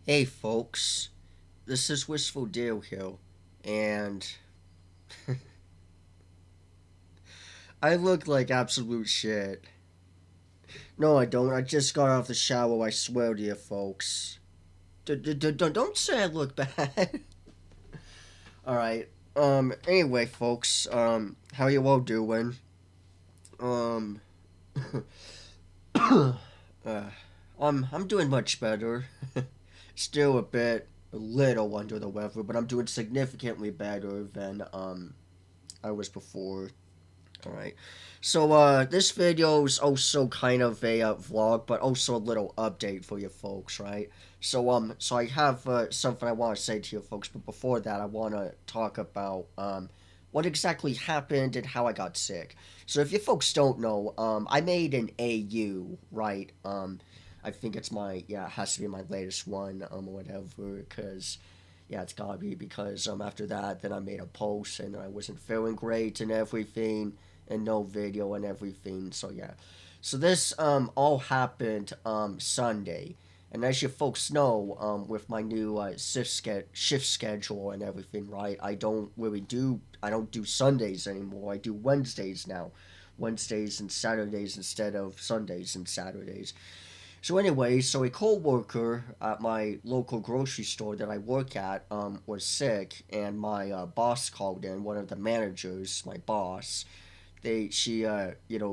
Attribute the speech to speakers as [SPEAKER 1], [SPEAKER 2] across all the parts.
[SPEAKER 1] Hey folks, this is Wistful Deal Hill, and I look like absolute shit. No, I don't. I just got off the shower. I swear to you, folks. Don't say I look bad. All right. Anyway, folks. How you all doing? Um. uh, I'm doing much better. Still a little under the weather, but I'm doing significantly better than I was before. All right. So this video is also kind of a vlog, but also a little update for you folks, right? So I have something I want to say to you folks, but before that, I want to talk about what exactly happened and how I got sick. So if you folks don't know, I made an AU, right? I think it's it has to be my latest one, or whatever, because yeah, it's gotta be because after that, then I made a post and I wasn't feeling great and everything and no video and everything. So yeah, so this all happened Sunday, and as you folks know, with my new shift schedule and everything, right? I don't do Sundays anymore. I do Wednesdays now, Wednesdays and Saturdays instead of Sundays and Saturdays. So anyway, so a co-worker at my local grocery store that I work at was sick, and my boss called in. One of the managers, my boss, she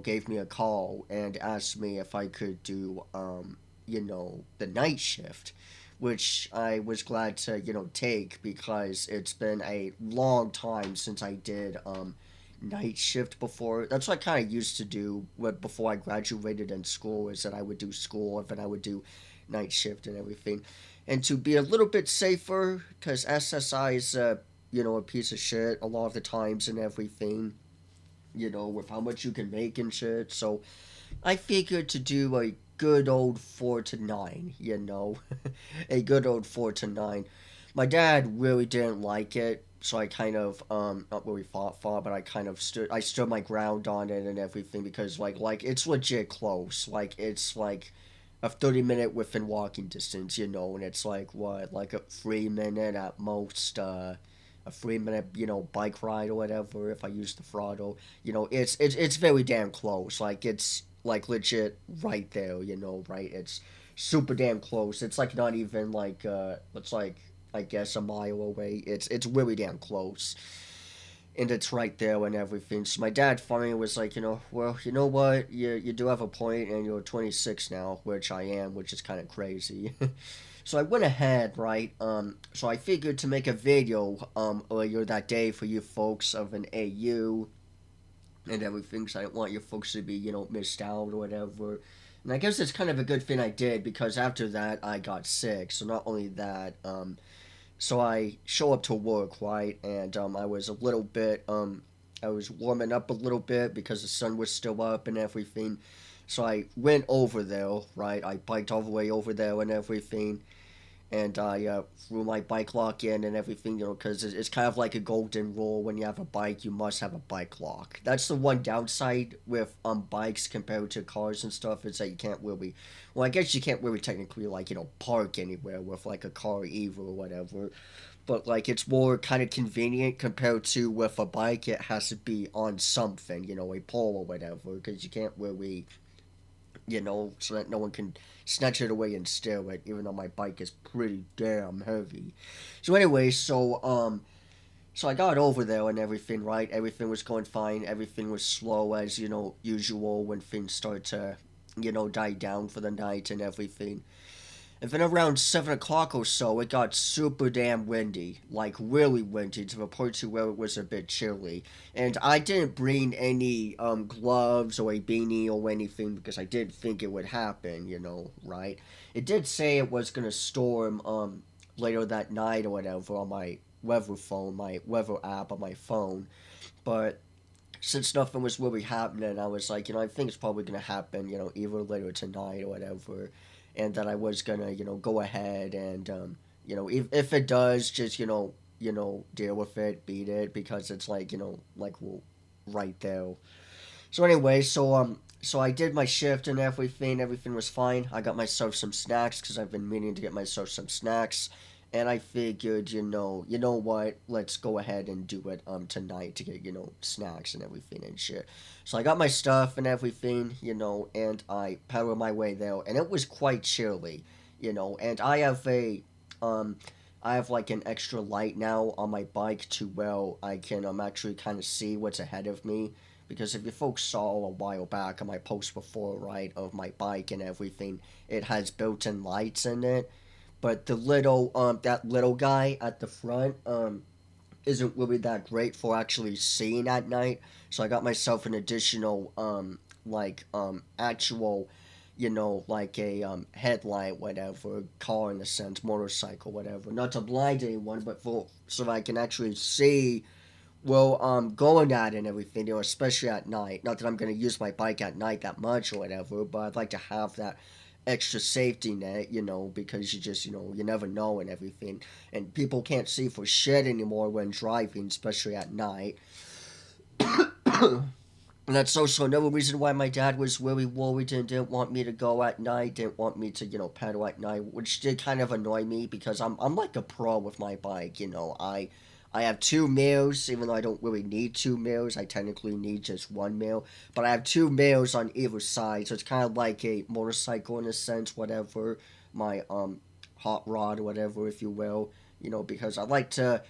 [SPEAKER 1] gave me a call and asked me if I could do the night shift, which I was glad to take because it's been a long time since I did night shift before. That's what I kind of used to do before I graduated in school, is that I would do school and then I would do night shift and everything. And to be a little bit safer, because SSI is a piece of shit a lot of the times and everything, with how much you can make and shit. So I figured to do a good old 4 to 9, a good old 4 to 9. My dad really didn't like it, so I kind of not really fought, but I stood my ground on it and everything because like it's legit close. Like it's like a 30 minute within walking distance, and it's like what, like a 3 minute at most, a 3 minute, bike ride or whatever if I use the throttle. It's very damn close. Like it's like legit right there, right? It's super damn close. It's like not even like it's like I guess a mile away. It's really damn close. And it's right there and everything. So my dad finally was like, well, you know what? You do have a point, and you're 26 now, which I am, which is kind of crazy. So I went ahead, right? So I figured to make a video earlier that day for you folks of an AU and everything. So I didn't want you folks to be, missed out or whatever. And I guess it's kind of a good thing I did because after that I got sick. So not only that, so I show up to work, right? And I was a little bit, I was warming up a little bit because the sun was still up and everything. So I went over there, right? I biked all the way over there and everything, and I threw my bike lock in and everything, because it's kind of like a golden rule: when you have a bike, you must have a bike lock. That's the one downside with bikes compared to cars and stuff, is that you can't really, well, I guess you can't really technically like park anywhere with like a car either or whatever, but like it's more kind of convenient compared to with a bike. It has to be on something, a pole or whatever, because you can't really, so that no one can snatch it away and steal it, even though my bike is pretty damn heavy. So anyway, so I got over there and everything, right? Everything was going fine. Everything was slow as, usual when things start to, die down for the night and everything. And then around 7 o'clock or so, it got super damn windy. Like, really windy to the point to where it was a bit chilly. And I didn't bring any gloves or a beanie or anything because I didn't think it would happen, right? It did say it was going to storm later that night or whatever on my weather phone, my weather app on my phone. But since nothing was really happening, I was like, I think it's probably gonna happen, either later tonight or whatever, and that I was gonna, go ahead and, if it does, just deal with it, beat it, because it's like, like well, right there. So anyway, so I did my shift and everything. Everything was fine. I got myself some snacks because I've been meaning to get myself some snacks. And I figured, you know what? Let's go ahead and do it tonight to get snacks and everything and shit. So I got my stuff and everything, and I pedaled my way there, and it was quite chilly, And um I have like an extra light now on my bike to where I can actually kind of see what's ahead of me because if you folks saw a while back on my post before, right, of my bike and everything, it has built-in lights in it. But that little guy at the front, isn't really that great for actually seeing at night. So I got myself an additional, actual, like a headlight, whatever, car in a sense, motorcycle, whatever. Not to blind anyone, but so I can actually see well, going at and everything, especially at night. Not that I'm gonna use my bike at night that much or whatever, but I'd like to have that extra safety net, because you never know and everything. And people can't see for shit anymore when driving, especially at night. And that's also another reason why my dad was really worried and didn't want me to go at night, didn't want me to, pedal at night, which did kind of annoy me because I'm like a pro with my bike, I have two mirrors, even though I don't really need two mirrors. I technically need just one mirror. But I have two mirrors on either side, so it's kind of like a motorcycle in a sense, whatever. My hot rod or whatever, if you will. Because I like to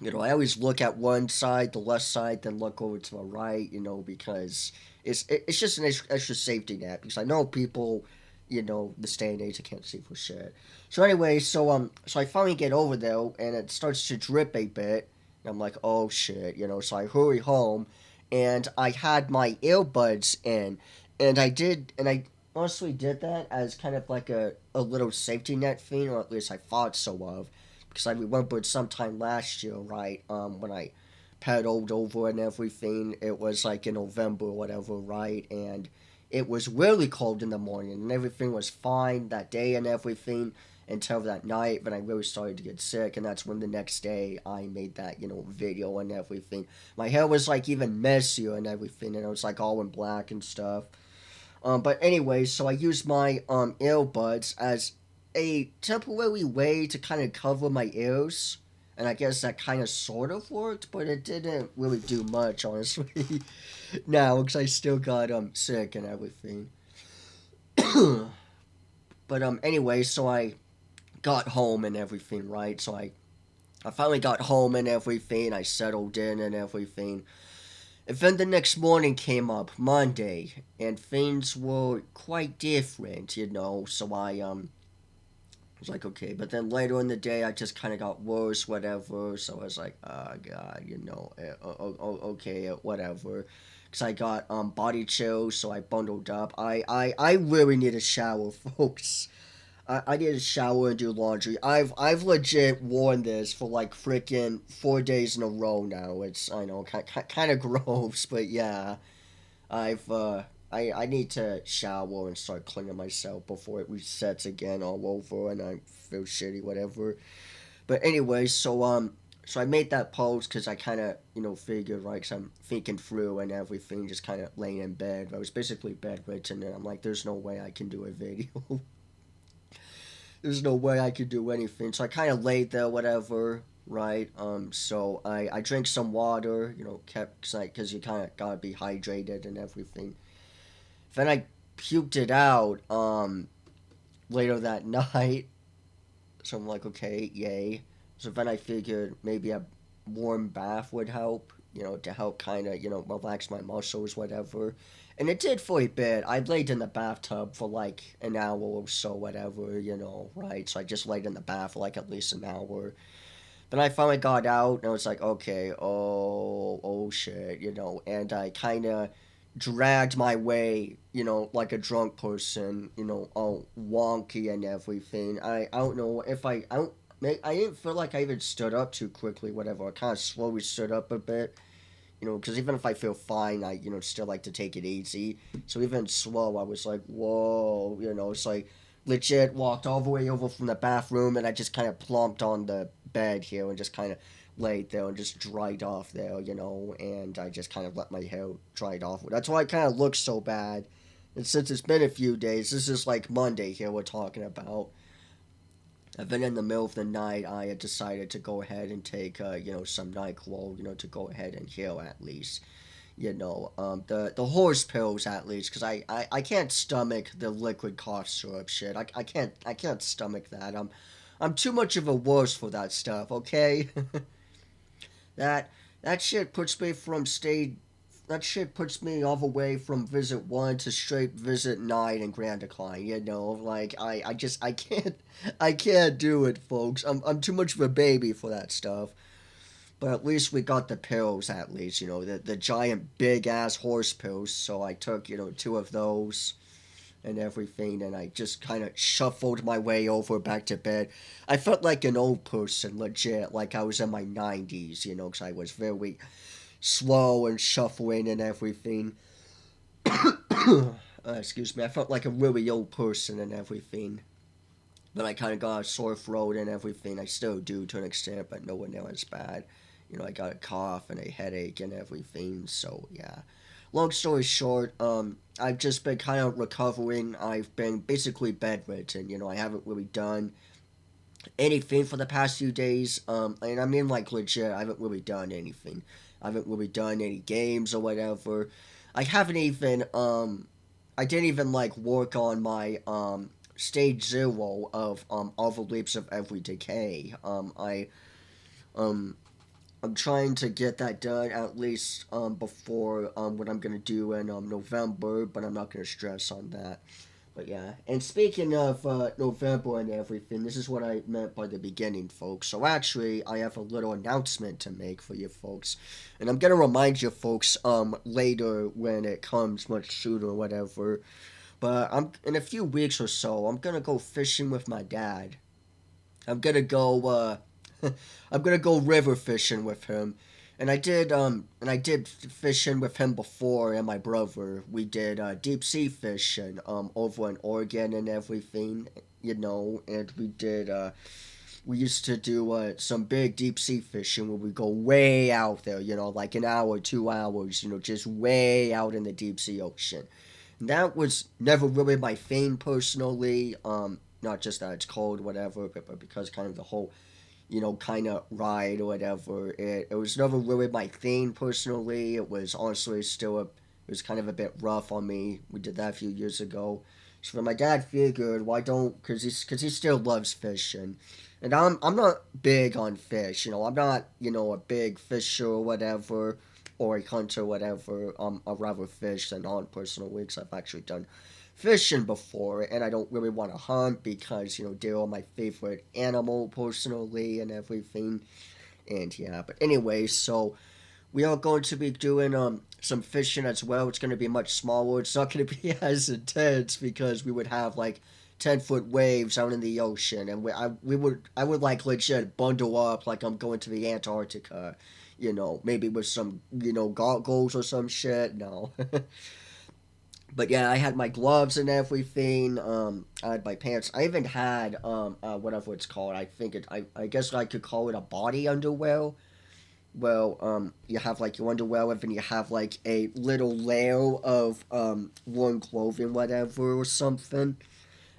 [SPEAKER 1] I always look at one side, the left side, then look over to the right, because it's just an extra safety net. Because I know people, this day and age, I can't see for shit. So anyway, so I finally get over there, and it starts to drip a bit. And I'm like, oh shit, So I hurry home, and I had my earbuds in, and I honestly did that as kind of like a little safety net thing, or at least I thought so of because I remembered sometime last year, right, when I pedaled over and everything, it was like in November or whatever, right, and it was really cold in the morning, and everything was fine that day and everything until that night, but I really started to get sick, and that's when the next day I made that, video and everything. My hair was like even messier and everything, and it was like all in black and stuff. But anyway, so I used my earbuds as a temporary way to kind of cover my ears, and I guess that kind of sort of worked, but it didn't really do much, honestly. Now, because I still got sick and everything. But anyway, so I got home and everything, right? So I finally got home and everything. I settled in and everything. And then the next morning came up, Monday, and things were quite different, So I was like, okay, but then later in the day, I just kind of got worse, whatever. So I was like, oh god, okay, whatever. Cause I got body chills, so I bundled up. I really need a shower, folks. I need a shower and do laundry. I've legit worn this for like freaking 4 days in a row now. It's I know kind of gross, but yeah. I've I need to shower and start cleaning myself before it resets again all over and I feel shitty whatever. But anyway, so I made that post because I kind of figured right because I'm thinking through and everything, just kind of laying in bed. I was basically bedridden and I'm like, there's no way I can do a video. There's no way I could do anything. So I kind of laid there, whatever, right? So I drank some water, kept because you kind of gotta be hydrated and everything. Then I puked it out later that night. So I'm like, okay, yay. So then I figured maybe a warm bath would help, to help kind of, relax my muscles, whatever. And it did for a bit. I laid in the bathtub for like an hour or so, whatever, right? So I just laid in the bath for like at least an hour. Then I finally got out and I was like, okay, oh shit, and I kind of dragged my way, like a drunk person, all wonky and everything. I don't know if I don't. I didn't feel like I even stood up too quickly, whatever. I kind of slowly stood up a bit, because even if I feel fine, I, still like to take it easy. So even slow, I was like, whoa, it's like legit walked all the way over from the bathroom and I just kind of plumped on the bed here and just kind of laid there and just dried off there, and I just kind of let my hair dry off. That's why it kind of looks so bad. And since it's been a few days, this is like Monday here we're talking about. I've been in the middle of the night. I had decided to go ahead and take, some NyQuil, to go ahead and heal at least. The horse pills at least, because I can't stomach the liquid cough syrup shit. I can't stomach that. I'm too much of a wuss for that stuff. Okay. That that shit puts me from stage. That shit puts me all the way from visit one to straight visit nine in Grand Decline. Like I can't, I can't do it, folks. I'm too much of a baby for that stuff. But at least we got the pills. At least the giant big ass horse pills. So I took two of those and everything, and I just kind of shuffled my way over back to bed. I felt like an old person, legit, like I was in my 90s, because I was very slow and shuffling and everything. Excuse me, I felt like a really old person and everything. But I kind of got a sore throat and everything. I still do to an extent, but nowhere near as bad. I got a cough and a headache and everything, so yeah. Long story short, I've just been kind of recovering. I've been basically bedridden. I haven't really done anything for the past few days. And I mean, like, legit, I haven't really done anything. I haven't really done any games or whatever. I haven't even, I didn't even, like, work on my, stage zero of, all the leaps of every decay. Um, I'm trying to get that done at least before what I'm gonna do in November, but I'm not gonna stress on that. But yeah, and speaking of November and everything, this is what I meant by the beginning, folks. So actually, I have a little announcement to make for you folks, and I'm gonna remind you folks later when it comes much sooner or whatever. But I'm in a few weeks or so, I'm gonna go fishing with my dad. I'm gonna go I'm gonna go river fishing with him. And I did fishing with him before and my brother. We did deep sea fishing over in Oregon and everything, and we used to do some big deep sea fishing where we go way out there, like an hour, 2 hours, just way out in the deep sea ocean. And that was never really my thing personally. Not just that it's cold, whatever, but because kind of the whole kind of ride or whatever. It was never really my thing personally. It was honestly still it was kind of a bit rough on me. We did that a few years ago. So my dad figured, why don't, cause he still loves fishing, and I'm not big on fish. I'm not a big fisher or whatever, or a hunter or whatever. I rather fish than hunt personally, because I've actually done fishing before, and I don't really want to hunt because deer are my favorite animal personally and everything. And yeah, but anyway, so we are going to be doing some fishing as well. It's going to be much smaller. It's not going to be as intense because we would have like 10-foot waves out in the ocean, and I would like legit bundle up like I'm going to the Antarctica, maybe with some goggles or some shit. No. But yeah, I had my gloves and everything. I had my pants. I even had whatever it's called. I guess I could call it a body underwear. Well, you have like your underwear, and then you have like a little layer of warm clothing, whatever, or something.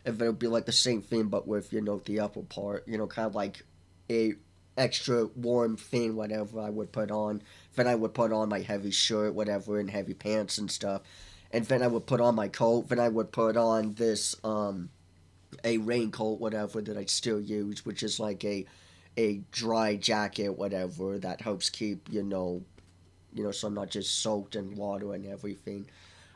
[SPEAKER 1] And then it'll be like the same thing, but with the upper part. Kind of like a extra warm thing, whatever I would put on. Then I would put on my heavy shirt, whatever, and heavy pants and stuff, and then I would put on my coat. Then I would put on this a raincoat, whatever, that I still use, which is like a dry jacket, whatever, that helps keep so I'm not just soaked in water and everything.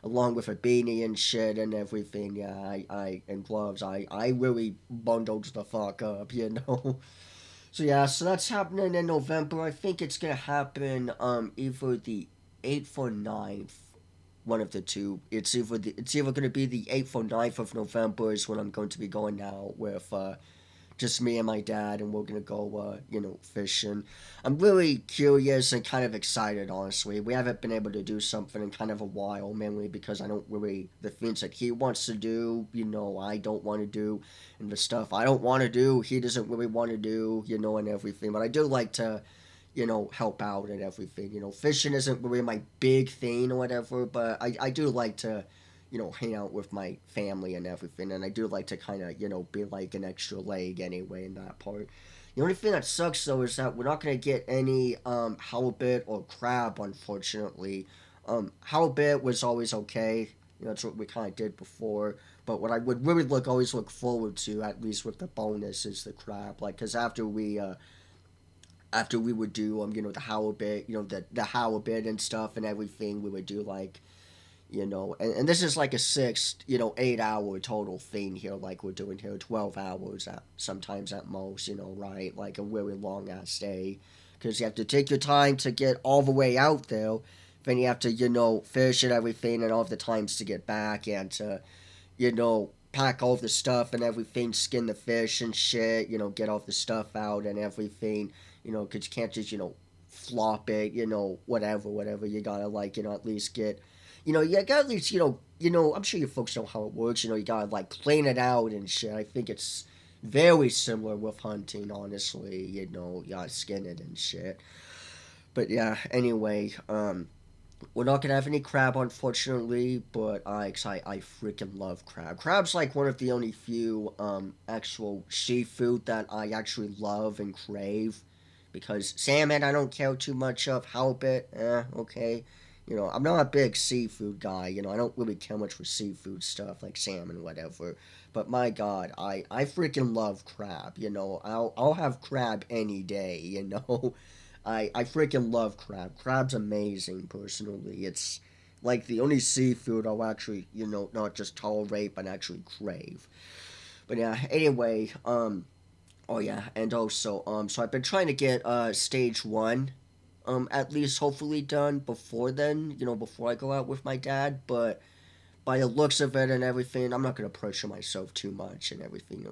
[SPEAKER 1] Along with a beanie and shit and everything, yeah, I and gloves. I really bundled the fuck up. So yeah, so that's happening in November. I think it's gonna happen either the 8th or 9th, one of the two. It's either going to be the 8th or 9th of November is when I'm going to be going out with just me and my dad, and we're going to go fishing. I'm really curious and kind of excited, honestly. We haven't been able to do something in kind of a while, mainly because I don't really the things that he wants to do, I don't want to do, and the stuff I don't want to do, he doesn't really want to do, and everything. But I do like to help out and everything. Fishing isn't really my big thing or whatever, but I do like to, hang out with my family and everything, and I do like to kind of, be like an extra leg anyway in that part. The only thing that sucks though is that we're not gonna get any halibut or crab, unfortunately. Halibut was always okay. That's what we kind of did before. But what I would really always look forward to, at least with the bonus, is the crab. Like, cause after we would do the halibut, the halibut and stuff and everything, we would do like and this is like a 8 hour total thing here, like we're doing here, 12 hours at sometimes at most, right, like a really long ass day, because you have to take your time to get all the way out there, then you have to fish and everything, and all the times to get back, and to pack all the stuff and everything, skin the fish and shit, get all the stuff out and everything, because you can't just flop it, whatever, you gotta like at least get, you gotta at least I'm sure you folks know how it works, you gotta like clean it out and shit. I think it's very similar with hunting, honestly, you gotta skin it and shit. But yeah, anyway, we're not gonna have any crab, unfortunately, but I freaking love crab. Crab's like one of the only few actual seafood that I actually love and crave. Because salmon, I don't care too much of. Halibut, okay. I'm not a big seafood guy. I don't really care much for seafood stuff like salmon, whatever. But my God, I freaking love crab. I'll have crab any day. I freaking love crab. Crab's amazing, personally. It's like the only seafood I'll actually, not just tolerate, but actually crave. But yeah, anyway, oh yeah, and also, so I've been trying to get, stage one, at least hopefully done before then, before I go out with my dad, but by the looks of it and everything, I'm not gonna pressure myself too much and everything.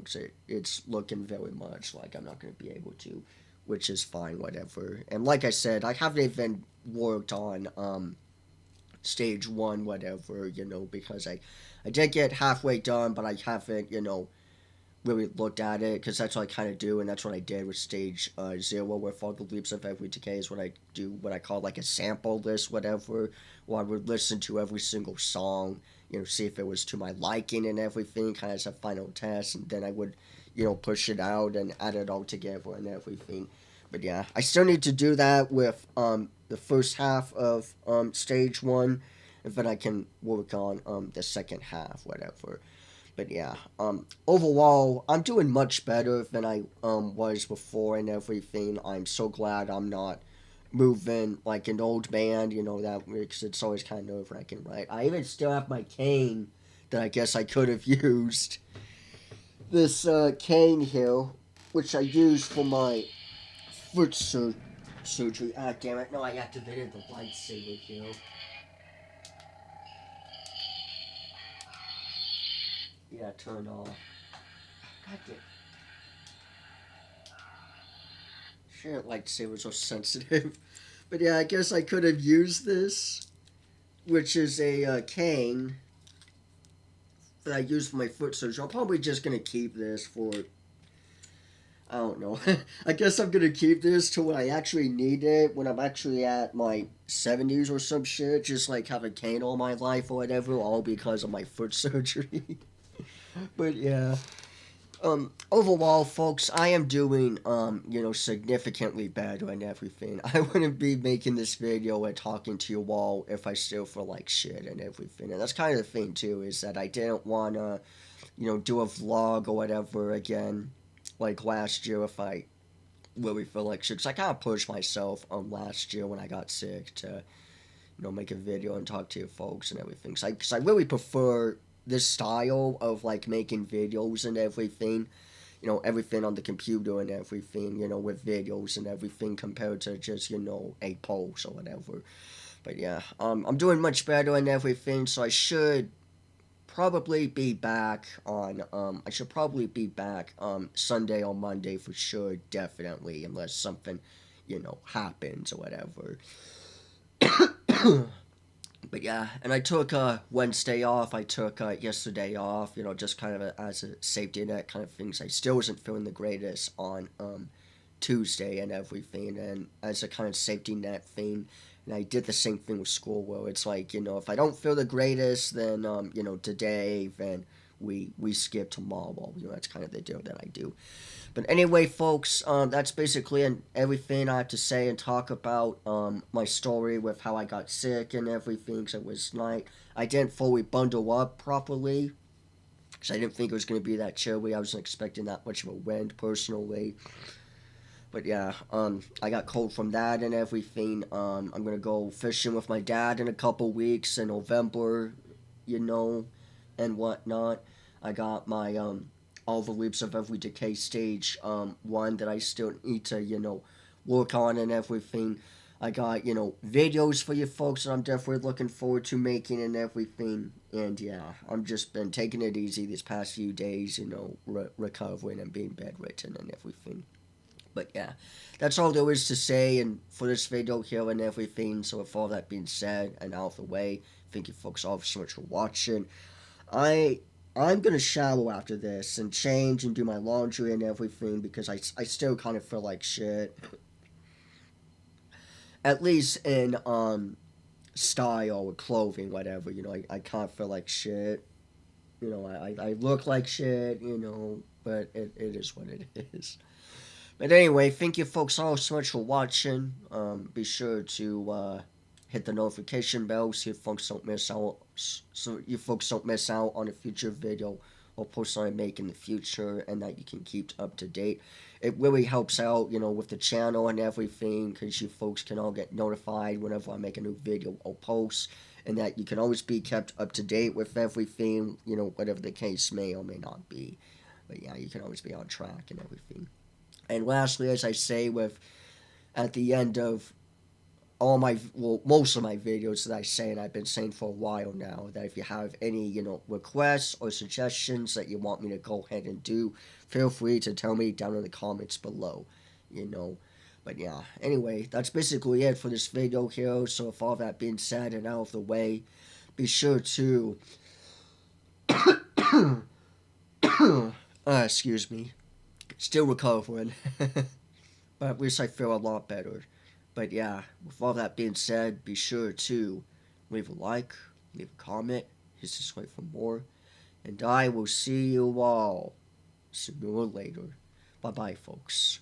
[SPEAKER 1] It's looking very much like I'm not gonna be able to, which is fine, whatever. And like I said, I haven't even worked on stage one, whatever, because I did get halfway done, but I haven't really looked at it, because that's what I kind of do, and that's what I did with stage zero, with all the leaps of every decay, is what I do, what I call like a sample list, whatever, where I would listen to every single song, see if it was to my liking and everything, kind of as a final test, and then I would, push it out and add it all together and everything. But yeah, I still need to do that with the first half of stage one, and then I can work on the second half, whatever. But yeah, overall, I'm doing much better than I was before and everything. I'm so glad I'm not moving like an old man, that, because it's always kind of nerve wracking, right? I even still have my cane that I guess I could have used. This cane here, which I used for my surgery. Ah, damn it! No, I activated the lightsaber here. Yeah, turn off. God damn. Shit, lightsabers are sensitive. But yeah, I guess I could have used this, which is a cane that I use for my foot surgery. I'm probably just gonna keep this for, I don't know. I guess I'm gonna keep this till when I actually need it, when I'm actually at my 70s or some shit. Just like have a cane all my life or whatever, all because of my foot surgery. But yeah. Overall, folks, I am doing, significantly better and everything. I wouldn't be making this video and talking to you all if I still feel like shit and everything. And that's kind of the thing, too, is that I didn't want to, do a vlog or whatever again, like last year, if I really feel like shit. Because I kind of pushed myself, last year when I got sick to, make a video and talk to you folks and everything. Cause I really prefer this style of like making videos and everything, everything on the computer and everything, with videos and everything, compared to just, a post or whatever. But yeah, I'm doing much better and everything, so I should probably be back on, I should probably be back, Sunday or Monday for sure, definitely, unless something, happens or whatever. But yeah, and I took Wednesday off. I took yesterday off. Just kind of as a safety net kind of things. I still wasn't feeling the greatest on Tuesday and everything, and as a kind of safety net thing. And I did the same thing with school, where it's like, if I don't feel the greatest, then today, then we skip tomorrow. That's kind of the deal that I do. But anyway, folks, that's basically everything I have to say and talk about my story with how I got sick and everything. Cause it was night. I didn't fully bundle up properly because I didn't think it was going to be that chilly. I wasn't expecting that much of a wind personally. But yeah, I got cold from that and everything. I'm gonna go fishing with my dad in a couple weeks in November, you know, and whatnot. I got my all the leaps of every decay stage one that I still need to work on and everything. I got videos for you folks that I'm definitely looking forward to making and everything. And yeah, I'm just been taking it easy these past few days, recovering and being bedridden and everything. But yeah, that's all there is to say and for this video here and everything. So with all that being said and out of the way, thank you folks all so much for watching. I I'm gonna shower after this and change and do my laundry and everything because I still kind of feel like shit. At least in style or clothing, whatever. I kind of feel like shit. I look like shit. But it is what it is. But anyway, thank you folks all so much for watching. Be sure to hit the notification bell so you folks don't miss out. So you folks don't miss out on a future video or post I make in the future, and that you can keep up to date. It really helps out, with the channel and everything, because you folks can all get notified whenever I make a new video or post, and that you can always be kept up to date with everything, whatever the case may or may not be. But yeah, you can always be on track and everything. And lastly, as I say with at the end of most of my videos that I say and I've been saying for a while now, that if you have any, requests or suggestions that you want me to go ahead and do, feel free to tell me down in the comments below, you know. But yeah, anyway, that's basically it for this video here. So with all that being said and out of the way, be sure to excuse me, still recovering. But at least I feel a lot better. But yeah, with all that being said, be sure to leave a like, leave a comment, hit subscribe for more, and I will see you all sooner or later. Bye bye, folks.